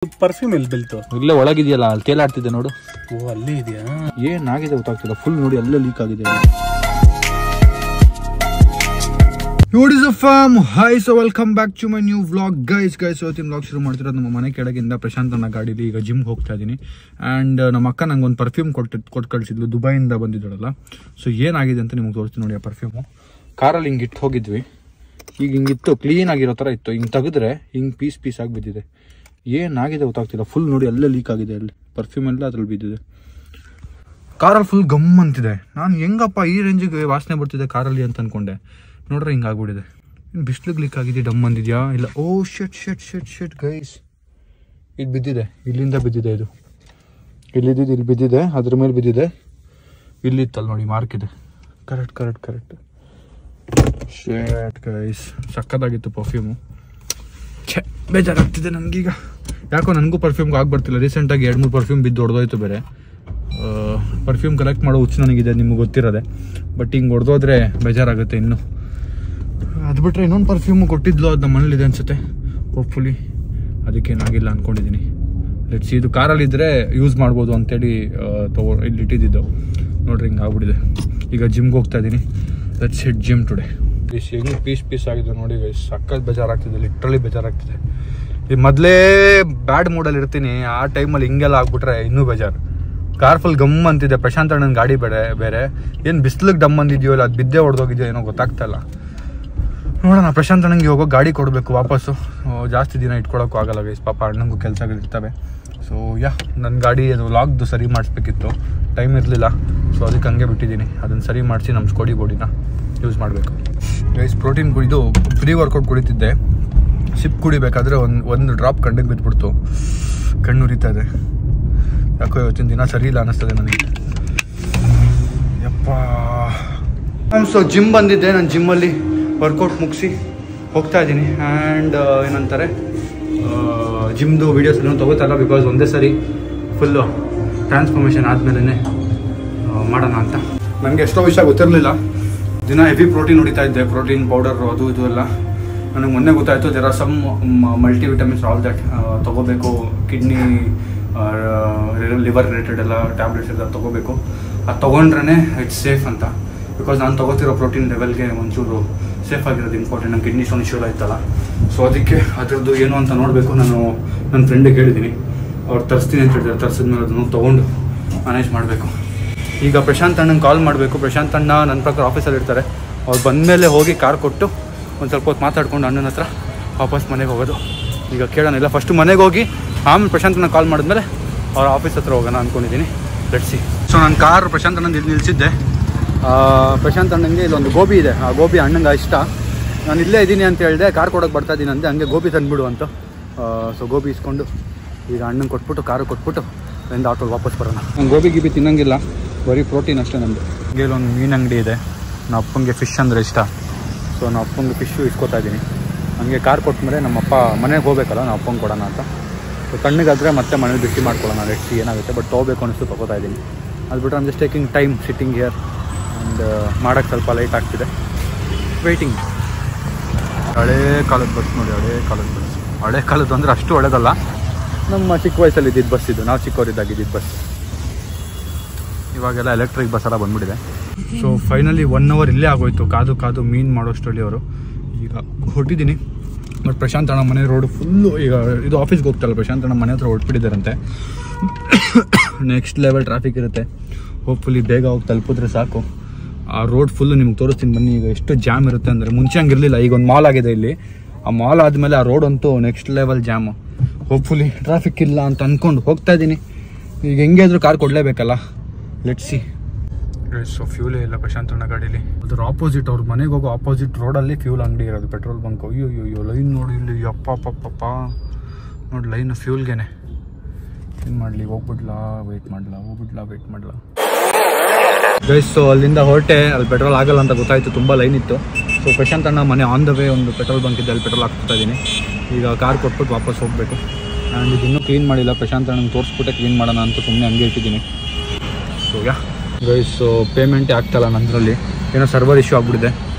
Perfume ಎಲ್ಲಿ ಬೀಳ್ತು? ಇಲ್ಲೇ ಒಳಗಿದೆಯಲ್ಲ, ಅಲ್ಲಿ ತೇಲಾಡ್ತಿದೆ ನೋಡು. ಓ ಅಲ್ಲೇ ಇದೆಯಾ? ಏನಾಗಿದೆ ಗೊತ್ತಾಗ್ತಿಲ್ಲ, ಫುಲ್ ನೋಡಿ ಅಲ್ಲೇ ಲೀಕ್ ಆಗಿದೆ. What is up fam? Hi, so welcome back to my new vlog guys. ಇವತ್ತಿನ ವ್ಲಾಗ್ ಶುರು ಮಾಡ್ತಿರೋದು ನಮ್ಮ ಮನೆ ಕೆಳಗಿಂದ ಪ್ರಶಾಂತ್ ಅನ್ನ ಗಾಡೀಲಿ. ಈಗ ಜಿಮ್ಗೆ ಹೋಗ್ತಾ ಇದ್ದೀನಿ ಆ್ಯಂಡ್ ನಮ್ಮ ಅಕ್ಕ ನಂಗೆ ಒಂದು ಪರ್ಫ್ಯೂಮ್ ಕೊಟ್ಟು ಕಳಿಸಿದ್ಲು, ದುಬೈಯಿಂದ ಬಂದಿದ್ದಾಳಲ್ಲ. ಸೊ ಏನಾಗಿದೆ ಅಂತ ನಿಮ್ಗೆ ತೋರಿಸ್ತೀನಿ ನೋಡಿ. ಆ ಪರ್ಫ್ಯೂಮು ಕಾರಲ್ಲಿ ಹಿಂಗೆ ಇಟ್ಟು ಹೋಗಿದ್ವಿ, ಈಗ ಹಿಂಗಿತ್ತು, ಕ್ಲೀನ್ ಆಗಿರೋ ಥರ ಇತ್ತು. ಹಿಂಗೆ ತೆಗೆದ್ರೆ ಹಿಂಗೆ ಪೀಸ್ ಆಗಿ ಬಿದ್ದಿದೆ. ಏನಾಗಿದೆ ಗೊತ್ತಾಗ್ತಿಲ್ಲ, ಫುಲ್ ನೋಡಿ ಅಲ್ಲೇ ಲೀಕ್ ಆಗಿದೆ. ಅಲ್ಲಿ ಪರ್ಫ್ಯೂಮ್ ಎಲ್ಲ ಅದ್ರಲ್ಲಿ ಬಿದ್ದಿದೆ. ಕಾರಲ್ಲಿ ಫುಲ್ ಗಮ್ ಅಂತಿದೆ. ನಾನು ಹೆಂಗಪ್ಪ ಈ ರೇಂಜಿಗೆ ವಾಸನೆ ಬರ್ತಿದೆ ಕಾರಲ್ಲಿ ಅಂತ ಅಂದ್ಕೊಂಡೆ. ನೋಡ್ರೆ ಹಿಂಗೆ ಆಗ್ಬಿಟ್ಟಿದೆ. ಬಿಸ್ಲಿಗೆ ಲೀಕ್ ಆಗಿದೆ, ಡಮ್ ಬಂದಿದ್ಯಾ ಇಲ್ಲ? ಓ ಶೆಟ್ ಗೈಸ್, ಇದು ಬಿದ್ದಿದೆ, ಇಲ್ಲಿಂದ ಬಿದ್ದಿದೆ. ಇದು ಇಲ್ಲಿ ಬಿದ್ದಿದೆ, ಅದ್ರ ಮೇಲೆ ಬಿದ್ದಿದೆ. ಇಲ್ಲಿತ್ತಲ್ಲ ನೋಡಿ, ಮಾರ್ಕ್ ಇದೆ. ಕರೆಕ್ಟ್ ಶೆಟ್ ಗೈಸ್, ಸಕ್ಕತ್ತಾಗಿತ್ತು ಪರ್ಫ್ಯೂಮು. ಬೇಜಾರಾಗ್ತಿದೆ ನನಗೀಗ. ಯಾಕೋ ನನಗೂ ಪರ್ಫ್ಯೂಮ್ಗೆ ಆಗ್ಬರ್ತಿಲ್ಲ. ರೀಸೆಂಟಾಗಿ 2-3 ಪರ್ಫ್ಯೂಮ್ ಬಿದ್ದು ಹೊಡೆದೋಯ್ತು. ಬೇರೆ ಪರ್ಫ್ಯೂಮ್ ಕಲೆಕ್ಟ್ ಮಾಡೋ ಹುಚ್ಚು ನನಗಿದೆ, ನಿಮ್ಗೆ ಗೊತ್ತಿರೋದೆ. ಬಟ್ ಹಿಂಗೆ ಹೊಡೆದೋದ್ರೆ ಬೇಜಾರಾಗುತ್ತೆ ಇನ್ನು. ಅದು ಬಿಟ್ಟರೆ ಇನ್ನೊಂದು ಪರ್ಫ್ಯೂಮು ಕೊಟ್ಟಿದ್ಲು, ಅದು ನಮ್ಮ ಮನೇಲಿದೆ ಅನಿಸುತ್ತೆ. ಹೋಪ್ಫುಲಿ ಅದಕ್ಕೇನಾಗಿಲ್ಲ ಅಂದ್ಕೊಂಡಿದ್ದೀನಿ. ಲೆಟ್ಸ್. ಇದು ಕಾರಲ್ಲಿದ್ದರೆ ಯೂಸ್ ಮಾಡ್ಬೋದು ಅಂತೇಳಿ ಇಲ್ಲಿ ಇಟ್ಟಿದ್ದು. ನೋಡ್ರಿ ಹಿಂಗೆ ಆಗ್ಬಿಟ್ಟಿದೆ. ಈಗ ಜಿಮ್ಗೆ ಹೋಗ್ತಾ ಇದ್ದೀನಿ. Let's hit gym today. ಹೆಂಗೆ ಪೀಸ್ ಆಗಿದೆ ನೋಡಿ ಗೈಸ್. ಸಕ್ಕತ್ ಬೇಜಾರಾಗ್ತಿದೆ, ಲಿಟ್ರಲಿ ಬೇಜಾರಾಗ್ತಿದೆ. ಈ ಮೊದಲೇ ಬ್ಯಾಡ್ ಮೂಡಲ್ಲಿ ಇರ್ತೀನಿ, ಆ ಟೈಮಲ್ಲಿ ಹಿಂಗೆಲ್ಲ ಆಗ್ಬಿಟ್ರೆ ಇನ್ನೂ ಬೇಜಾರು. ಕಾರ್ ಫುಲ್ ಗಮ್ ಅಂತಿದೆ. ಪ್ರಶಾಂತ್ ಅಣ್ಣನ ಗಾಡಿ ಬೇರೆ ಏನು ಬಿಸಿಲಿಗೆ ಡಮ್ ಅಂದಿದೆಯೋ ಇಲ್ಲ ಅದು ಬಿದ್ದೆ ಹೊಡೆದೋಗಿದೆಯೋ ಏನೋ ಗೊತ್ತಾಗ್ತಾಯಿಲ್ಲ. ನೋಡೋಣ, ಪ್ರಶಾಂತ್ ಅಣ್ಣಂಗೆ ಹೋಗೋ ಗಾಡಿ ಕೊಡಬೇಕು ವಾಪಸ್ಸು. ಜಾಸ್ತಿ ದಿನ ಇಟ್ಕೊಳಕ್ಕೂ ಆಗಲ್ಲ ಗೈಸ್, ಪಾಪ ಅಣ್ಣಂಗೂ ಕೆಲಸಗಳಿರ್ತವೆ. ಸೊ ನನ್ನ ಗಾಡಿ ಅದು ಲಾಕ್ದು ಸರಿ ಮಾಡಿಸ್ಬೇಕಿತ್ತು, ಟೈಮ್ ಇರಲಿಲ್ಲ. ಸೊ ಅದಕ್ಕೆ ಹಂಗೆ ಬಿಟ್ಟಿದ್ದೀನಿ. ಅದನ್ನು ಸರಿ ಮಾಡಿಸಿ ನಮ್ಮ ಸ್ಕೋಡಿ ಬೋಡಿನ ಯೂಸ್ ಮಾಡಬೇಕು ಗೈಸ್. ಪ್ರೋಟೀನ್ ಕುಡಿದು ಪ್ರೀ ವರ್ಕೌಟ್ ಕುಡಿತಿದ್ದೆ. ಸಿಪ್ ಕುಡಿಬೇಕಾದ್ರೆ ಒಂದು ಡ್ರಾಪ್ ಕಣ್ಣಿಗೆ ಬಿದ್ದುಬಿಡ್ತು. ಕಣ್ಣು ಉರಿತಾ ಇದೆ. ಯಾಕೋ ಇವತ್ತಿನ ದಿನ ಸರಿ ಇಲ್ಲ ಅನ್ನಿಸ್ತದೆ ನನಗೆ. ಯಪ್ಪ. ಸೊ ಜಿಮ್ ಬಂದಿದ್ದೆ. ನಾನು ಜಿಮ್ಮಲ್ಲಿ ವರ್ಕೌಟ್ ಮುಗಿಸಿ ಹೋಗ್ತಾ ಇದ್ದೀನಿ. ಆ್ಯಂಡ್ ಏನಂತಾರೆ, ಜಿಮ್ದು ವೀಡಿಯೋಸ್ ಏನೋ ತೊಗೋತಾಯಿಲ್ಲ, ಬಿಕಾಸ್ ಒಂದೇ ಸರಿ ಫುಲ್ಲು ಟ್ರಾನ್ಸ್ಫಾರ್ಮೇಷನ್ ಆದಮೇಲೆ ಮಾಡೋಣ ಅಂತ. ನನಗೆ ಎಷ್ಟೋ ವಿಷಯ ಗೊತ್ತಿರಲಿಲ್ಲ. ದಿನ ಹೆವಿ ಪ್ರೋಟೀನ್ ಹೊಡಿತಾ ಇದ್ದೆ, ಪ್ರೋಟೀನ್ ಪೌಡರು ಅದು ಇದು ಎಲ್ಲ. ನನಗೆ ಮೊನ್ನೆ ಗೊತ್ತಾಯಿತು, there are some multivitamins all that ತೊಗೋಬೇಕು. ಕಿಡ್ನಿ ಲಿವರ್ ರಿಲೇಟೆಡ್ ಎಲ್ಲ ಟ್ಯಾಬ್ಲೆಟ್ಸ್ ಎಲ್ಲ ತೊಗೋಬೇಕು. ಅದು ತೊಗೊಂಡ್ರೆ ಇಟ್ಸ್ ಸೇಫ್ ಅಂತ. ಬಿಕಾಸ್ ನಾನು ತೊಗೋತಿರೋ ಪ್ರೋಟೀನ್ ಲೆವೆಲ್ಗೆ ಒಂಚೂರು ಸೇಫ್ ಆಗಿರೋದು ಇಂಪಾರ್ಟೆಂಟ್. ನನ್ನ ಕಿಡ್ನಿ ಸ್ಟೋನ್ ಇಶ್ಯೂ ಆಯ್ತಲ್ಲ. ಸೊ ಅದಕ್ಕೆ ಅದರದ್ದು ಏನು ಅಂತ ನೋಡಬೇಕು. ನಾನು ನನ್ನ ಫ್ರೆಂಡಿಗೆ ಹೇಳಿದ್ದೀನಿ, ಅವ್ರು ತರಿಸ್ತೀನಿ ಅಂತ ಹೇಳಿದ್ದಾರೆ. ತರಿಸಿದ್ಮೇಲೆ ಅದನ್ನು ತೊಗೊಂಡು ಮ್ಯಾನೇಜ್ ಮಾಡಬೇಕು. ಈಗ ಪ್ರಶಾಂತ್ ಅಣ್ಣಂಗೆ ಕಾಲ್ ಮಾಡಬೇಕು. ಪ್ರಶಾಂತ್ ಅಣ್ಣ ನನ್ನ ಪ್ರಕಾರ ಆಫೀಸಲ್ಲಿ ಇರ್ತಾರೆ. ಅವ್ರು ಬಂದಮೇಲೆ ಹೋಗಿ ಕಾರ್ ಕೊಟ್ಟು ಒಂದು ಸ್ವಲ್ಪ ಹೊತ್ತು ಮಾತಾಡ್ಕೊಂಡು ಅಣ್ಣನ ಹತ್ರ ವಾಪಸ್ ಮನೆಗೆ ಹೋಗೋದು. ಈಗ ಕೇಳೋಣ, ಇಲ್ಲ ಫಸ್ಟು ಮನೆಗೆ ಹೋಗಿ ಆಮೇಲೆ ಪ್ರಶಾಂತ್ ಅಣ್ಣ ಕಾಲ್ ಮಾಡಿದ್ಮೇಲೆ ಅವ್ರ ಆಫೀಸ್ ಹತ್ರ ಹೋಗೋಣ ಅಂದ್ಕೊಂಡಿದ್ದೀನಿ. ಲೆಟ್ಸಿ. ಸೊ ನಾನು ಕಾರ್ ಪ್ರಶಾಂತ್ ಅಣ್ಣಂದು ನಿಲ್ಲಿಸಿದ್ದೆ. ಪ್ರಶಾಂತ್ ಅಣ್ಣಂಗೆ ಇಲ್ಲೊಂದು ಗೋಬಿ ಇದೆ, ಆ ಗೋಬಿ ಅಣ್ಣಂಗೆ ಇಷ್ಟ. ನಾನು ಇಲ್ಲೇ ಇದ್ದೀನಿ ಅಂತ ಹೇಳಿದೆ, ಕಾರ್ ಕೊಡೋಕೆ ಬರ್ತಾ ಇದ್ದೀನಿ ಅಂದೆ. ಹಂಗೆ ಗೋಬಿ ತಂದುಬಿಡು ಅಂತ. ಸೊ ಗೋಬಿ ಇಸ್ಕೊಂಡು ಈಗ ಅಣ್ಣಂಗೆ ಕೊಟ್ಬಿಟ್ಟು, ಕಾರು ಕೊಟ್ಬಿಟ್ಟು ಒಂದು ಆಟೋಲ್ಲಿ ವಾಪಸ್ ಬರೋಣ. ನಾನು ಗೋಬಿ ತಿನ್ನಂಗಿಲ್ಲ, ಬರೀ ಪ್ರೋಟೀನ್ ಅಷ್ಟೇ ನಮ್ಮದು. ಹಂಗೆ ಇಲ್ಲೊಂದು ಮೀನು ಅಂಗಡಿ ಇದೆ. ನಮ್ಮ ಅಪ್ಪಂಗೆ ಫಿಶ್ ಅಂದರೆ ಇಷ್ಟ. ಸೊ ನಮ್ಮ ಅಪ್ಪಂಗೆ ಫಿಶ್ಶು ಇಸ್ಕೊತಾ ಇದ್ದೀನಿ. ಹಂಗೆ ಕಾರ್ ಕೊಟ್ಟಮೇಲೆ ನಮ್ಮಪ್ಪ ಮನೆಗೆ ಹೋಗ್ಬೇಕಲ್ಲ, ನಾವು ಅಪ್ಪಂಗೆ ಕೊಡೋಣ ಅಂತ. ಸೊ ಕಣ್ಣಿಗಾದರೆ ಮತ್ತೆ ಮನೇಲಿ ಬಿಸಿ ಮಾಡ್ಕೊಳ್ಳೋಣ. ಲೆಟ್ಸಿ ಏನಾಗುತ್ತೆ. ಬಟ್ ತೊಗೋಬೇಕು ಅನ್ನಿಸ್ತು, ತೊಗೋತಾ ಇದ್ದೀನಿ. ಅದು ಬಿಟ್ಟರೆ just taking time sitting here and ಮಾಡೋಕ್ಕೆ ಸ್ವಲ್ಪ ಲೈಟ್ ಆಗ್ತಿದೆ. ವೆಯ್ಟಿಂಗ್. ಹಳೇ ಕಾಲದ ಬಸ್ ನೋಡಿ, ಹಳೇ ಕಾಲದ್ದು ಅಂದರೆ ಅಷ್ಟು ಒಳ್ಳೆಯದಲ್ಲ. ನಮ್ಮ ಚಿಕ್ಕ ವಯಸ್ಸಲ್ಲಿ ಇದ್ದಿದ್ದು ಬಸ್ ಇದು, ನಾವು ಚಿಕ್ಕವರಿದ್ದಾಗಿದ್ದಿದ್ದು ಬಸ್. ಇವಾಗೆಲ್ಲ ಎಲೆಕ್ಟ್ರಿಕ್ ಬಸ್ ಎಲ್ಲ ಬಂದ್ಬಿಟ್ಟಿದೆ. ಸೊ ಫೈನಲಿ 1 hour ಇಲ್ಲೇ ಆಗೋಯ್ತು ಕಾದು ಮೀನು ಮಾಡೋಷ್ಟರಲ್ಲಿ. ಅವರು ಈಗ ಹೊರಟಿದ್ದೀನಿ. ಬಟ್ ಪ್ರಶಾಂತ್ ಅಣ್ಣ ಮನೆ ರೋಡು ಫುಲ್ಲು, ಈಗ ಇದು ಆಫೀಸ್ಗೆ ಹೋಗ್ತಾರಲ್ಲ, ಪ್ರಶಾಂತ್ ಅಣ್ಣ ಮನೆ ಹತ್ರ ಹೊರಟ್ಬಿಟ್ಟಿದ್ದಾರಂತೆ. ನೆಕ್ಸ್ಟ್ ಲೆವೆಲ್ ಟ್ರಾಫಿಕ್ ಇರುತ್ತೆ. ಹೋಪ್ಫುಲಿ ಬೇಗ ಹೋಗಿ ತಲುಪಿದ್ರೆ ಸಾಕು. ಆ ರೋಡ್ ಫುಲ್ಲು ನಿಮ್ಗೆ ತೋರಿಸ್ತೀನಿ ಬನ್ನಿ. ಈಗ ಎಷ್ಟು ಜಾಮ್ ಇರುತ್ತೆ ಅಂದರೆ, ಮುಂಚೆ ಹಂಗಿರಲಿಲ್ಲ. ಈಗ ಒಂದು ಮಾಲ್ ಆಗಿದೆ ಇಲ್ಲಿ. ಆ ಮಾಲ್ ಆದಮೇಲೆ ಆ ರೋಡ್ ಅಂತೂ next level jam. Hopefully traffic ಇಲ್ಲ ಅಂತ ಅಂದ್ಕೊಂಡು ಹೋಗ್ತಾ ಇದ್ದೀನಿ. ಈಗ ಹೆಂಗೆ ಆದರೂ ಕಾರ್ ಕೊಡಲೇಬೇಕಲ್ಲ. ಲೆಟ್ಸಿ. ಸೊ ಫ್ಯೂಲೇ ಇಲ್ಲ ಪ್ರಶಾಂತ್ ಅಣ್ಣ ಗಾಡೀಲಿ. ಅದ್ರ ಆಪೋಸಿಟ್, ಅವ್ರ ಮನೆಗೆ ಹೋಗೋ ಆಪೋಸಿಟ್ ರೋಡಲ್ಲಿ ಫ್ಯೂಲ್ ಅಂಗಡಿ ಇರೋದು, ಪೆಟ್ರೋಲ್ ಬಂಕ್. ಅಯ್ಯೋ ಲೈನ್ ನೋಡಿ ಇಲ್ಲಿ, ಅಪ್ಪ ನೋಡಿ ಲೈನ್ ಫ್ಯೂಲ್ಗೆನೆ. ಏನು ಮಾಡಲಿ, ಹೋಗ್ಬಿಡ್ಲಾ ವೆಯ್ಟ್ ಮಾಡಲ ಗೈಸ್. ಸೊ ಅಲ್ಲಿಂದ ಹೊರಟೆ. ಅಲ್ಲಿ ಪೆಟ್ರೋಲ್ ಆಗಲ್ಲ ಅಂತ ಗೊತ್ತಾಯಿತು, ತುಂಬ ಲೈನ್ ಇತ್ತು. ಸೊ ಪ್ರಶಾಂತ್ ಅಣ್ಣ ಮನೆ ಆನ್ ದ ವೇ ಒಂದು ಪೆಟ್ರೋಲ್ ಬಂಕ್ ಇದೆ, ಅಲ್ಲಿ ಪೆಟ್ರೋಲ್ ಹಾಕ್ತಾ ಇದ್ದೀನಿ. ಈಗ ಕಾರ್ ಕೊಟ್ಬಿಟ್ಟು ವಾಪಸ್ ಹೋಗಬೇಕು. ಆ್ಯಂಡ್ ಇದನ್ನೂ ಕ್ಲೀನ್ ಮಾಡಿಲ್ಲ. ಪ್ರಶಾಂತ್ ಅಣ್ಣಂಗೆ ತೋರಿಸ್ಬಿಟ್ಟೆ ಕ್ಲೀನ್ ಮಾಡೋಣ ಅಂತ ಸುಮ್ಮನೆ ಹಂಗೆ ಇಟ್ಟಿದ್ದೀನಿ. ಸೊ ಗೈಸ್, ಪೇಮೆಂಟೇ ಆಗ್ತಾಯಿಲ್ಲ ನನ್ನದ್ರಲ್ಲಿ. ಏನೋ ಸರ್ವರ್ ಇಶ್ಯೂ ಆಗಿಬಿಟ್ಟಿದೆ.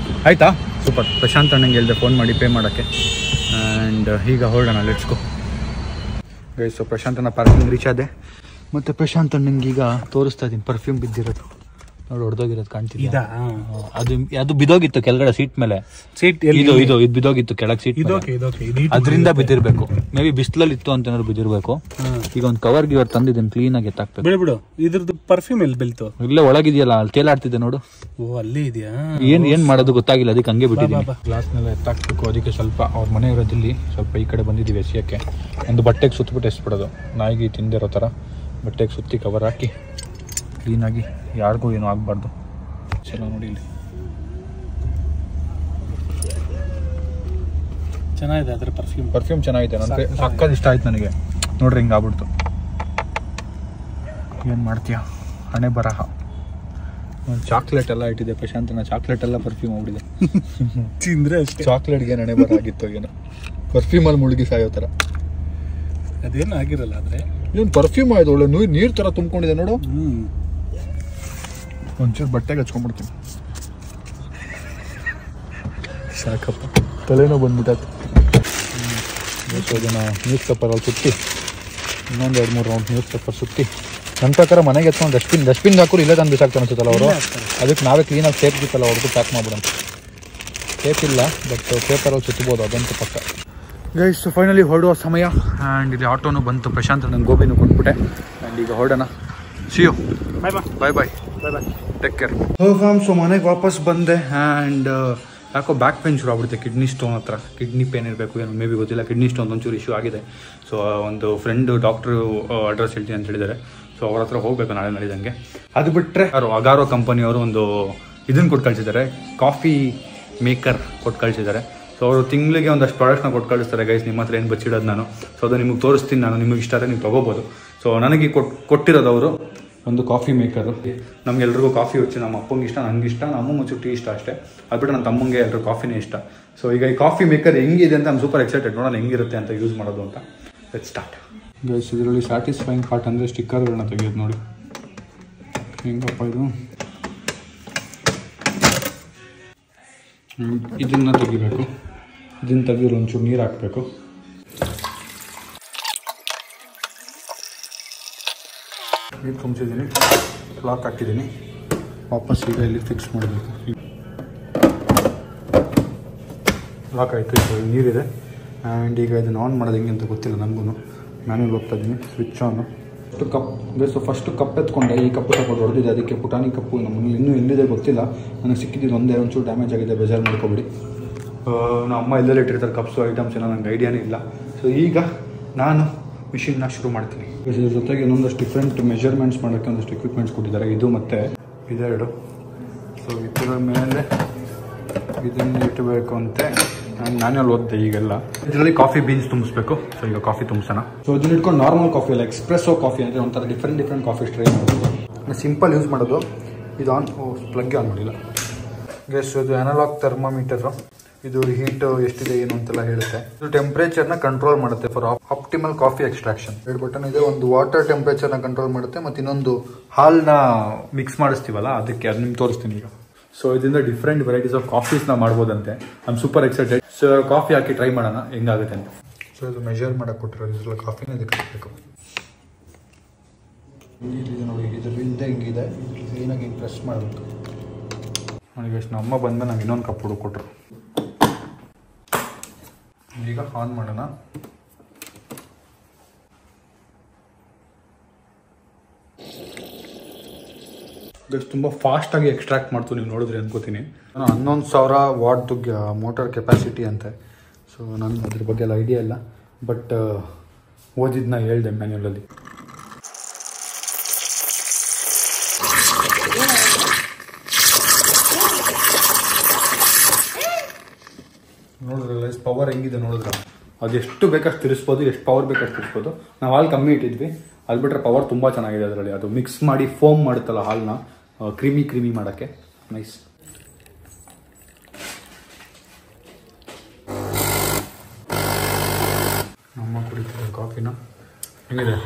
ಆಯಿತಾ, ಸೂಪರ್. ಪ್ರಶಾಂತ್ ಅಣ್ಣಂಗೆ ಹೇಳಿದೆ ಫೋನ್ ಮಾಡಿ ಪೇ ಮಾಡೋಕ್ಕೆ. ಆ್ಯಂಡ್ ಈಗ ಹೊರಡೋಣ, ಲೆಟ್ಸ್ ಗೋ. ಗೈಸ್ ಪ್ರಶಾಂತನ ಪಾರ್ಕಿಂಗ್ ರೀಚ್ ಆದೆ. ಮತ್ತು ಪ್ರಶಾಂತ್ ಅಣ್ಣಂಗೆ ಈಗ ತೋರಿಸ್ತಾ ಇದ್ದೀನಿ ಪರ್ಫ್ಯೂಮ್ ಬಿದ್ದಿರೋದು ನೋಡಿ, ಹೊಡೆದೋಗಿರೋದು ಕಾಣ್ತಿದ್ದ. ಅದು ಬಿದೋಗಿತ್ತು ಕೆಳಗಡೆ ಸೀಟ್ ಮೇಲೆ. ಸೀಟ್ ಇದು ಬಿದೋಗಿತ್ತು ಕೆಳಗೆ ಸೀಟ್, ಅದರಿಂದ ಬಿದ್ದಿರ್ಬೇಕು. ಮೇ ಬಿ ಬಿಸಿಲಲ್ಲಿ ಇತ್ತು ಅಂತ ಏನಾದ್ರು ಬಿದ್ದಿರ್ಬೇಕು. ಈಗ ಒಂದು ಕವರ್ ಗಿವರ್ ತಂದಿದ್ದೀನಿ, ಕ್ಲೀನ್ ಆಗಿ ಎತ್ತಾಕ್ಬೇಕು. ಬಿಡು ಇದ್ರದ್ದು ಪರ್ಫ್ಯೂಮ್ ಎಲ್ಲಿ ಬೀಳ್ತು? ಇಲ್ಲೇ ಒಳಗಿದೆಯಲ್ಲ, ಅಲ್ಲಿ ತೇಲಾಡ್ತಿದ್ದೆ ನೋಡು. ಓ ಅಲ್ಲೇ ಇದೆಯಾ? ಏನ್ ಮಾಡೋದು ಗೊತ್ತಾಗಿಲ್ಲ, ಅದಕ್ಕೆ ಹಂಗೆ ಬಿಟ್ಟಿದ್ದೀನಿ. ಗ್ಲಾಸ್ನೆಲ್ಲ ಎತ್ತಾಕ್ಬೇಕು. ಅದಕ್ಕೆ ಸ್ವಲ್ಪ ಅವ್ರ ಮನೆ ಇರೋದಿಲ್ಲಿ ಸ್ವಲ್ಪ ಈ ಕಡೆ ಬಂದಿದ್ದೀವಿ ಎಸಿಯಕ್ಕೆ. ಒಂದು ಬಟ್ಟೆಗೆ ಸುತ್ತಬಿಟ್ಟು ಎಸ್ಬಿಡೋದು, ನಾಯಿಗೆ ತಿಂದಿರೋ ಥರ ಬಟ್ಟೆಗೆ ಸುತ್ತಿ ಕವರ್ ಹಾಕಿ ಕ್ಲೀನಾಗಿ, ಯಾರಿಗೂ ಏನೂ ಆಗಬಾರ್ದು. ಚಲೋ ನೋಡಿ, ಇಲ್ಲಿ ಚೆನ್ನಾಗಿದೆ ಅದರ ಪರ್ಫ್ಯೂಮ್ ಚೆನ್ನಾಗಿದೆ. ನನಗೆ ಸಕ್ಕತ್ ಇಷ್ಟ ಆಯ್ತು ನನಗೆ. ನೋಡ್ರಿ ಹಿಂಗೆ ಆಗ್ಬಿಡ್ತು. ಏನು ಮಾಡ್ತೀಯ, ಹಣೆ ಬರಹ. ಚಾಕ್ಲೇಟ್ ಎಲ್ಲ ಇಟ್ಟಿದೆ ಪ್ರಶಾಂತನ, ಚಾಕ್ಲೇಟ್ ಎಲ್ಲ ಪರ್ಫ್ಯೂಮ್ ಆಗ್ಬಿಟ್ಟಿದೆ. ತಿಂದ್ರೆ ಚಾಕ್ಲೇಟ್ಗೆ ಹಣೆ ಬರ ಆಗಿತ್ತು ಏನೋ, ಪರ್ಫ್ಯೂಮಲ್ಲಿ ಮುಳುಗಿ ಸಾಯೋ ಥರ. ಅದೇನು ಆಗಿರಲ್ಲ, ಆದರೆ ಏನು ಪರ್ಫ್ಯೂಮ್ ಆಯ್ತು, ಒಳ್ಳೆ ನೀರು ಥರ ತುಂಬ್ಕೊಂಡಿದೆ ನೋಡು. ಒಂಚೂರು ಬಟ್ಟೆಗೆ ಹಚ್ಕೊಂಡ್ಬಿಡ್ತೀನಿ, ಸಾಕಪ್ಪ, ತಲೆನೋ ಬಂದ್ಬಿಟ್ಟೈತೆ. ಅದನ್ನು ನ್ಯೂಸ್ ಪೇಪರಲ್ಲಿ ಸುತ್ತಿ, ಇನ್ನೊಂದು 2-3 ರೌಂಡ್ ನ್ಯೂಸ್ ಪೇಪರ್ ಸುತ್ತಿ, ನನ್ನ ಪ್ರಕಾರ ಮನೆಗೆ ಎತ್ಕೊಂಡು ಡಸ್ಟ್ಬಿನ್ ಹಾಕೋರು ಇಲ್ಲೇ ತಂದು ಬಿಸಾಕ್ತಾನೆ ಅನ್ಸುತ್ತಲ್ಲ ಅವರು. ಅದಕ್ಕೆ ನಾವೇ ಕ್ಲೀನಾಗಿ ಟೇಪ್ ಬಿತ್ತಲ್ಲ ಹೊಡೆದು ಪ್ಯಾಕ್ ಮಾಡ್ಬಿಡೋಣ. ಟೇಪ್ ಇಲ್ಲ, ಬಟ್ ಪೇಪರಲ್ಲಿ ಸುತ್ತಬೋದು, ಅದಂತೂ ಪಕ್ಕ. ಗೈಸ್ ಫೈನಲಿ ಹೊರಡುವ ಸಮಯ. ಆ್ಯಂಡ್ ಇಲ್ಲಿ ಆಟೋನು ಬಂತು, ಪ್ರಶಾಂತ್ ನನ್ನ ಗೋಬಿನೂ ಕೊಟ್ಬಿಟ್ಟೆ. ಆ್ಯಂಡ್ ಈಗ ಹೊರಡೋಣ. See you, bye take care. So ಮನೆಗೆ ವಾಪಸ್ ಬಂದೆ. ಆ್ಯಂಡ್ ಯಾಕೋ ಬ್ಯಾಕ್ ಪೇನ್ ಶುರು ಆಗ್ಬಿಡುತ್ತೆ, ಕಿಡ್ನಿ ಸ್ಟೋನ್ ಹತ್ರ. ಕಿಡ್ನಿ ಪೇನ್ ಇರಬೇಕು ಏನೋ, ಮೇ ಬಿ ಗೊತ್ತಿಲ್ಲ. ಕಿಡ್ನಿ ಸ್ಟೋನ್ ಒಂಚೂರು ಇಶ್ಯೂ ಆಗಿದೆ. ಸೊ ಒಂದು ಫ್ರೆಂಡು ಡಾಕ್ಟ್ರು ಅಡ್ರೆಸ್ ಹೇಳ್ತೀನಿ ಅಂತ ಹೇಳಿದ್ದಾರೆ. ಸೊ ಅವ್ರ ಹತ್ರ ಹೋಗಬೇಕು ನಾಳೆ ನಡೆದಂಗೆ. ಅದು ಬಿಟ್ಟರೆ ಅಗಾರೋ ಕಂಪನಿಯವರು ಒಂದು ಇದನ್ನು ಕೊಟ್ಟು ಕಳಿಸಿದ್ದಾರೆ, ಕಾಫಿ ಮೇಕರ್ ಕೊಟ್ಟು ಕಳಿಸಿದ್ದಾರೆ. ಸೊ ಅವರು ತಿಂಗಳಿಗೆ ಒಂದಷ್ಟು ಪ್ರಾಡಕ್ಟ್ನ ಕೊಟ್ಟು ಕಳಿಸ್ತಾರೆ. ಗೈಸ್ ನಿಮ್ಮ ಹತ್ರ ಏನು ಬಚ್ಚಿಡೋದು ನಾನು. ಸೊ ಅದು ನಿಮಗೆ ತೋರಿಸ್ತೀನಿ ನಾನು, ನಿಮಗೆ ಇಷ್ಟ ಆದರೆ ನೀವು ತೊಗೋಬೋದು. ಸೊ ನನಗೆ ಕೊಟ್ಟಿರೋದು ಅವರು ಒಂದು ಕಾಫಿ ಮೇಕರು. ನಮಗೆಲ್ರಿಗೂ ಕಾಫಿ వచ్చి ನಮ್ಮ ಅಪ್ಪಂಗೆ ಇಷ್ಟ, ನನಗೆ ಇಷ್ಟ, ನಮ್ಮ ಮುಂಚೆ ಟೀ ಇಷ್ಟ ಅಷ್ಟೇ. ಅದು ಬಿಟ್ಟು ನನ್ನ ತಮ್ಮಂಗೆ ಎಲ್ಲರೂ ಕಾಫಿನೇ ಇಷ್ಟ. ಸೊ ಈಗ ಈ ಕಾಫಿ ಮೇಕರ್ ಹೆಂಗಿದೆ ಅಂತ ನಾನು ಸೂಪರ್ ಎಕ್ಸೈಟೆಡ್, ನೋಡೋಣ ಹೆಂಗಿರುತ್ತೆ ಅಂತ ಯೂಸ್ ಮಾಡೋದು ಅಂತ. Let's start. ಗೈಸ್ ಇದರಲ್ಲಿ ಸ್ಯಾಟಿಸ್ಫೈಯಿಂಗ್ ಪಾರ್ಟ್ ಅಂದರೆ ಸ್ಟಿಕ್ಕರ್ಗಳನ್ನ ತೆಗೆಯೋದು ನೋಡಿ. ಹೆಂಗಪ್ಪ ಇದು, ಇದನ್ನು ತೆಗಿಬೇಕು. ಇದನ್ನು ತೆಗೆದ್ರೆ ಒಂಚೂರು ನೀರು ಹಾಕಬೇಕು. ನೀರು ತುಂಬಿಸಿದ್ದೀನಿ, ಲಾಕ್ ಹಾಕಿದ್ದೀನಿ. ವಾಪಸ್ ಈಗ ಇಲ್ಲಿ ಫಿಕ್ಸ್ ಮಾಡಬೇಕು. ಲಾಕ್ ಆಯಿತು, ಈಗ ನೀರಿದೆ. ಆ್ಯಂಡ್ ಈಗ ಇದನ್ನು ಆನ್ ಮಾಡೋದು ಹೆಂಗೆ ಅಂತ ಗೊತ್ತಿಲ್ಲ ನನಗೂ. ಮ್ಯಾನ್ಯಲ್ ಹೋಗ್ತಾ ಇದ್ದೀನಿ, ಸ್ವಿಚ್ ಆನು. ಫಸ್ಟು ಕಪ್ ಎತ್ಕೊಂಡೆ. ಈ ಕಪ್ಪು ತಗೊಂಡು ಹೊಡೆದಿದೆ, ಅದಕ್ಕೆ ಪುಟಾಣಿ ಕಪ್ಪು ನಮ್ಮಲ್ಲಿ ಇನ್ನೂ ಎಲ್ಲಿದೆ ಗೊತ್ತಿಲ್ಲ. ನನಗೆ ಸಿಕ್ಕಿದ್ದು ಒಂಚೂರು ಡ್ಯಾಮೇಜ್ ಆಗಿದೆ, ಬೇಜಾರು ಮಾಡ್ಕೊಬಿಡಿ. ನಮ್ಮ ಅಮ್ಮ ಎಲ್ಲೆಲ್ಲ ಇಟ್ಟಿರ್ತಾರೆ ಕಪ್ಸು ಐಟಮ್ಸ್ ಏನೋ, ನನಗೆ ಐಡಿಯಾನೇ ಇಲ್ಲ. ಸೊ ಈಗ ನಾನು ಮಿಷಿನ್ನ ಶುರು ಮಾಡ್ತೀನಿ. ಇದ್ರ ಜೊತೆಗೆ ಇನ್ನೊಂದಷ್ಟು ಡಿಫ್ರೆಂಟ್ ಮೆಜರ್ಮೆಂಟ್ಸ್ ಮಾಡೋಕ್ಕೆ ಒಂದಷ್ಟು ಎಕ್ವಿಪ್ಮೆಂಟ್ಸ್ ಕೊಟ್ಟಿದ್ದಾರೆ, ಇದು ಮತ್ತು ಇದೆರಡು. ಸೊ ಇದರ ಮೇಲೆ ಇದನ್ನು ಇಟ್ಟಬೇಕು ಅಂತೆ ನಾನು ಅಲ್ಲಿ ಓದಿದೆ. ಈಗೆಲ್ಲ ಇದರಲ್ಲಿ ಕಾಫಿ ಬೀನ್ಸ್ ತುಂಬಿಸ್ಬೇಕು. ಸೊ ಈಗ ಕಾಫಿ ತುಂಬಿಸೋಣ. ಸೊ ಇದನ್ನ ಇಟ್ಕೊಂಡು ನಾರ್ಮಲ್ ಕಾಫಿ ಅಲ್ಲ, ಎಕ್ಸ್ಪ್ರೆಸ್ಸೋ ಕಾಫಿ ಅಂದರೆ ಒಂಥರ ಡಿಫ್ರೆಂಟ್ ಕಾಫಿ ಟ್ರೈ ಮಾಡೋದು. ಸಿಂಪಲ್ ಯೂಸ್ ಮಾಡೋದು. ಇದು ಆನ್ ಪ್ಲಗ್ಗೆ ಆನ್ ಮಾಡಿಲ್ಲ. ಗೈಸ್ ಇದು ಅನಲಾಗ್ ಥರ್ಮಾಮೀಟರು. ಇದು ಹೀಟ್ ಎಷ್ಟಿದೆ ಏನು ಅಂತೆಲ್ಲ ಹೇಳುತ್ತೆ. ಇದು ಟೆಂಪ್ರೇಚರ್ನ ಕಂಟ್ರೋಲ್ ಮಾಡುತ್ತೆ for optimal coffee extraction. 2 button ಇದೆ. ಒಂದು ವಾಟರ್ ಟೆಂಪ್ರೇಚರ್ನ ಕಂಟ್ರೋಲ್ ಮಾಡುತ್ತೆ, ಮತ್ತು ಇನ್ನೊಂದು ಹಾಲ್ನ ಮಿಕ್ಸ್ ಮಾಡಿಸ್ತೀವಲ್ಲ ಅದಕ್ಕೆ, ಅದು ನಿಮ್ಗೆ ತೋರಿಸ್ತೀನಿ ಈಗ. ಸೊ ಇದರಿಂದ ಡಿಫ್ರೆಂಟ್ ವೆರೈಟೀಸ್ ಆಫ್ ಕಾಫೀಸ್ನ ಮಾಡ್ಬೋದಂತೆ. I am super excited. So coffee ಹಾಕಿ ಟ್ರೈ ಮಾಡೋಣ ಹೆಂಗಾಗುತ್ತೆ ಅಂತ. ಸೊ ಇದು ಮೆಜರ್ ಮಾಡಕ್ಕೆ ಕೊಟ್ಟಿರೋದು, ಇದೆಲ್ಲ ಕಾಫಿನ ಇದಕ್ಕೆ ಹಾಕಬೇಕು. ಇದು ನೋಡಿ, ಇದರಿಂದ ಹಿಂಗಿದೆ, ಕ್ಲೀನಾಗಿ ಪ್ರೆಸ್ ಮಾಡಬೇಕು. ನನಗೆ ಎಷ್ಟು ನಮ್ಮ ಬಂದ ನಂಗೆ ಇನ್ನೊಂದು ಕಪ್ ಹುಡುಕ್ ಕೊಟ್ಟರು. ಈಗ ಆನ್ ಮಾಡೋಣ. ತುಂಬ ಫಾಸ್ಟಾಗಿ ಎಕ್ಸ್ಟ್ರಾಕ್ಟ್ ಮಾಡ್ತು, ನೀವು ನೋಡಿದ್ರಿ ಅನ್ಕೋತೀನಿ. 11,000 ವಾಟ್ ಮೋಟರ್ ಕೆಪಾಸಿಟಿ ಅಂತೆ. ಸೊ ನನಗೆ ಅದ್ರ ಬಗ್ಗೆ ಎಲ್ಲ ಐಡಿಯಾ ಇಲ್ಲ, ಬಟ್ ಓದಿದ್ನ ಹೇಳ್ದೆ ಮ್ಯಾನ್ಯುವಲಲ್ಲಿ. ನೋಡಿದ್ರಲ್ಲ ಎಷ್ಟು ಪವರ್ ಹೆಂಗಿದೆ ನೋಡಿದ್ರ. ಅದೆಷ್ಟು ಬೇಕಷ್ಟು ತಿರ್ಸ್ಬೋದು, ಎಷ್ಟು ಪವರ್ ಬೇಕಷ್ಟು ತಿರ್ಸ್ಬೋದು. ನಾವು ಹಾಲು ಕಮ್ಮಿ ಇಟ್ಟಿದ್ವಿ, ಅದು ಬಿಟ್ಟರೆ ಪವರ್ ತುಂಬ ಚೆನ್ನಾಗಿದೆ ಅದರಲ್ಲಿ. ಅದು ಮಿಕ್ಸ್ ಮಾಡಿ ಫೋಮ್ ಮಾಡುತ್ತಲ್ಲ ಹಾಲನ್ನ, ಕ್ರೀಮಿ ಮಾಡೋಕ್ಕೆ ನೈಸ್. ನಮ್ಮ ಕುಡಿತಿದ್ದ ಕಾಫಿನ ಹೆಂಗಿದೆ?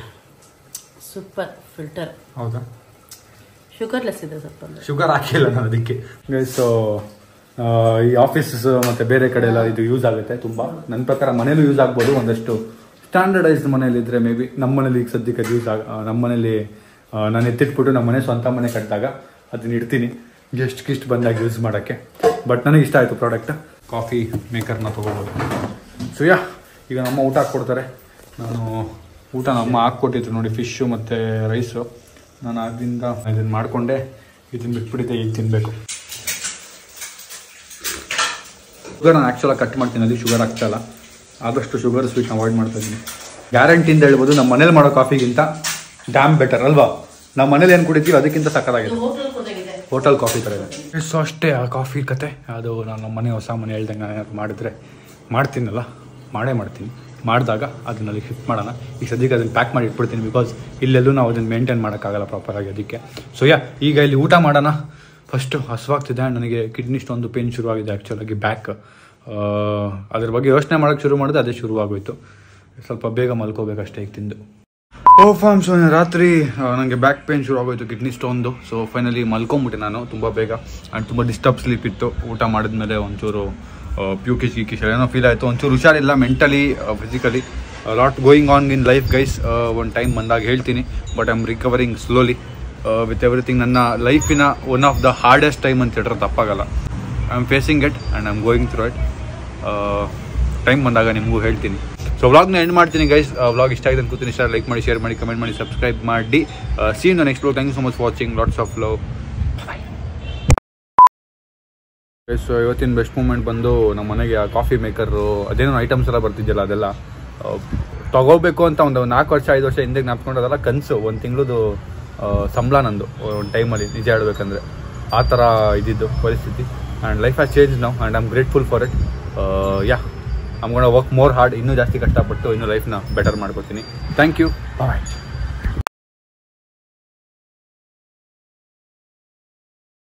Super filter. ಹೌದಾ? ಶುಗರ್ಲೆಸ್ ಇದೆ ಸ್ವಲ್ಪ. ಶುಗರ್ ಹಾಕಿಲ್ಲ ನಾನು ಅದಕ್ಕೆ. ಸೊ ಈ ಆಫೀಸಸ್ ಮತ್ತು ಬೇರೆ ಕಡೆ ಎಲ್ಲ ಇದು ಯೂಸ್ ಆಗುತ್ತೆ ತುಂಬ. ನನ್ನ ಪ್ರಕಾರ ಮನೇಲೂ ಯೂಸ್ ಆಗ್ಬೋದು, ಒಂದಷ್ಟು ಸ್ಟ್ಯಾಂಡರ್ಡೈಸ್ಡ್ ಮನೇಲಿದ್ದರೆ ಮೇ ಬಿ ನಮ್ಮ ಮನೇಲಿ ಈಗ ಸದ್ಯಕ್ಕೆ ಅದು ಯೂಸ್ ನಮ್ಮ ಮನೇಲಿ ನಾನು ಎತ್ತಿಟ್ಬಿಟ್ಟು ನಮ್ಮ ಮನೆ ಸ್ವಂತ ಮನೆ ಕಟ್ಟಿದಾಗ ಅದನ್ನ ಇಡ್ತೀನಿ ಗೆಸ್ಟ್ ಬಂದಾಗ ಯೂಸ್ ಮಾಡೋಕ್ಕೆ. ಬಟ್ ನನಗೆ ಇಷ್ಟ ಆಯಿತು ಪ್ರಾಡಕ್ಟ್. ಕಾಫಿ ಮೇಕರ್ನ ತೊಗೋಬೋದು. ಸೊ ಈಗ ನಮ್ಮ ಊಟ ಹಾಕ್ಕೊಡ್ತಾರೆ. ನಾನು ಊಟ ನಮ್ಮ ಹಾಕ್ಕೊಟ್ಟಿದ್ರು ನೋಡಿ, ಫಿಶ್ಶು ಮತ್ತು ರೈಸು. ನಾನು ಅದರಿಂದ ಇದನ್ನು ಮಾಡಿಕೊಂಡೆ, ಇದನ್ನು ಬಿಟ್ಬಿಟ್ಟಿದ್ದೆ, ಈಗ ತಿನ್ನಬೇಕು. ಶುಗರ್ ನಾನು ಆ್ಯಕ್ಚುಲಾಗಿ ಕಟ್ ಮಾಡ್ತೀನಿ, ಅಲ್ಲಿ ಶುಗರ್ ಆಗ್ತಾಯಿಲ್ಲ. ಆದಷ್ಟು ಶುಗರ್ ಸ್ವೀಟ್ನ ಅವಾಯ್ಡ್ ಮಾಡ್ತಾ ಇದ್ದೀನಿ. ಗ್ಯಾರಂಟಿಯಿಂದ ಹೇಳ್ಬೋದು ನಮ್ಮ ಮನೇಲಿ ಮಾಡೋ ಕಾಫಿಗಿಂತ ಡ್ಯಾಮ್ ಬೆಟರ್ ಅಲ್ವಾ? ನಮ್ಮ ಮನೇಲಿ ಏನು ಕುಡಿತೀವಿ ಅದಕ್ಕಿಂತ ಸಕ್ಕತ್ತಾಗಿದೆ. ಹೋಟೆಲ್ ಕಾಫಿ ಥರ ಇದೆ. ಸೊ ಅಷ್ಟೇ ಆ ಕಾಫಿ ಕತೆ. ಅದು ನಾನು ನಮ್ಮ ಮನೆ ಹೊಸ ಮನೆ ಹೇಳ್ದಂಗೆ ಮಾಡಿದ್ರೆ ಮಾಡ್ತೀನಲ್ಲ, ಮಾಡೇ ಮಾಡ್ತೀನಿ. ಮಾಡಿದಾಗ ಅದನ್ನಲ್ಲಿ ಶಿಫ್ಟ್ ಮಾಡೋಣ. ಈಗ ಸದ್ಯಕ್ಕೆ ಅದನ್ನು ಪ್ಯಾಕ್ ಮಾಡಿ ಇಟ್ಬಿಡ್ತೀನಿ, ಬಿಕಾಸ್ ಇಲ್ಲೆಲ್ಲೂ ನಾವು ಅದನ್ನು ಮೇಂಟೈನ್ ಮಾಡೋಕ್ಕಾಗಲ್ಲ ಪ್ರಾಪರಾಗಿ. ಅದಕ್ಕೆ ಸೊ ಈಗ ಇಲ್ಲಿ ಊಟ ಮಾಡೋಣ. ಫಸ್ಟು ಹಸುವಾಗ್ತಿದೆ. ನನಗೆ ಕಿಡ್ನಿ ಸ್ಟೋನ್ದು ಪೇನ್ ಶುರುವಾಗಿದೆ ಆ್ಯಕ್ಚುಲಾಗಿ, ಬ್ಯಾಕ್. ಅದ್ರ ಬಗ್ಗೆ ಯೋಚನೆ ಮಾಡೋಕ್ಕೆ ಶುರು ಮಾಡಿದೆ, ಅದೇ ಶುರುವಾಗೋಯ್ತು. ಸ್ವಲ್ಪ ಬೇಗ ಮಲ್ಕೋಬೇಕಷ್ಟೇ ಈಗ ತಿಂದು. ಸೊ ರಾತ್ರಿ ನನಗೆ ಬ್ಯಾಕ್ ಪೇನ್ ಶುರು ಆಗೋಯ್ತು, ಕಿಡ್ನಿ ಸ್ಟೋನ್ದು. ಸೊ ಫೈನಲಿ ಮಲ್ಕೊಂಬಿಟ್ಟೆ ನಾನು ತುಂಬ ಬೇಗ. ಆ್ಯಂಡ್ ತುಂಬ ಡಿಸ್ಟರ್ಬ್ ಸ್ಲೀಪ್ ಇತ್ತು. ಊಟ ಮಾಡಿದ್ಮೇಲೆ ಒಂಚೂರು ಪ್ಯೂಕಿಶ್ ಏನೋ ಫೀಲ್ ಆಯಿತು. ಒಂಚೂರು ಹುಷಾರಿಲ್ಲ mentally, physically. Lot going on in life guys. ಒಂದು ಟೈಮ್ ಬಂದಾಗ ಹೇಳ್ತೀನಿ. But I am recovering slowly with everything. ನನ್ನ ಲೈಫಿನ one of the hardest time ಅಂತ ಹೇಳಿದ್ರೆ ತಪ್ಪಾಗಲ್ಲ. I am facing it and I am going through it. Time ಬಂದಾಗ ನಿಮಗೂ ಹೇಳ್ತೀನಿ. ಸೊ ವ್ಲಾಗ್ನ ಎಂಡ್ ಮಾಡ್ತೀನಿ ಗೈಸ್. ವ್ಲಾಗ್ ಇಷ್ಟ ಆಗಿದೆ ಅನ್ಕೋತೀನಿ. ಇಷ್ಟ ಲೈಕ್ ಮಾಡಿ, ಶೇರ್ ಮಾಡಿ, ಕಮೆಂಟ್ ಮಾಡಿ, ಸಬ್ಸ್ಕ್ರೈಬ್ ಮಾಡಿ. See in the next vlog. Thank you so much watching. Lots of love. Bye. So ಇವತ್ತಿನ ಬೆಸ್ಟ್ ಮೂಮೆಂಟ್ ಬಂದು ನಮ್ಮ ಮನೆಗೆ ಆ ಕಾಫಿ ಮೇಕರು, ಅದೇನೋ ಐಟಮ್ಸ್ ಎಲ್ಲ ಬರ್ತಿದ್ದಲ್ಲ, ಅದೆಲ್ಲ ತೊಗೋಬೇಕು ಅಂತ ಒಂದು 4 ವರ್ಷ 5 ವರ್ಷ ಹಿಂದೆ ಜ್ಞಾಪಿಸ್ಕೊಂಡೋದಲ್ಲ. ಕನಸು. 1 ತಿಂಗಳದು ಸಂಬಳ ನಂದು ಒಂದು ಟೈಮಲ್ಲಿ, ನಿಜ ಹೇಳ್ಬೇಕಂದ್ರೆ ಆ ಥರ ಇದ್ದಿದ್ದು ಪರಿಸ್ಥಿತಿ. And life has change now and I am grateful for it. I am gonna work more hard. ಇನ್ನೂ ಜಾಸ್ತಿ ಕಷ್ಟಪಟ್ಟು ಇನ್ನೂ ಲೈಫ್ನ ಬೆಟರ್ ಮಾಡ್ಕೊತೀನಿ. Thank you. ಬಾಯ್.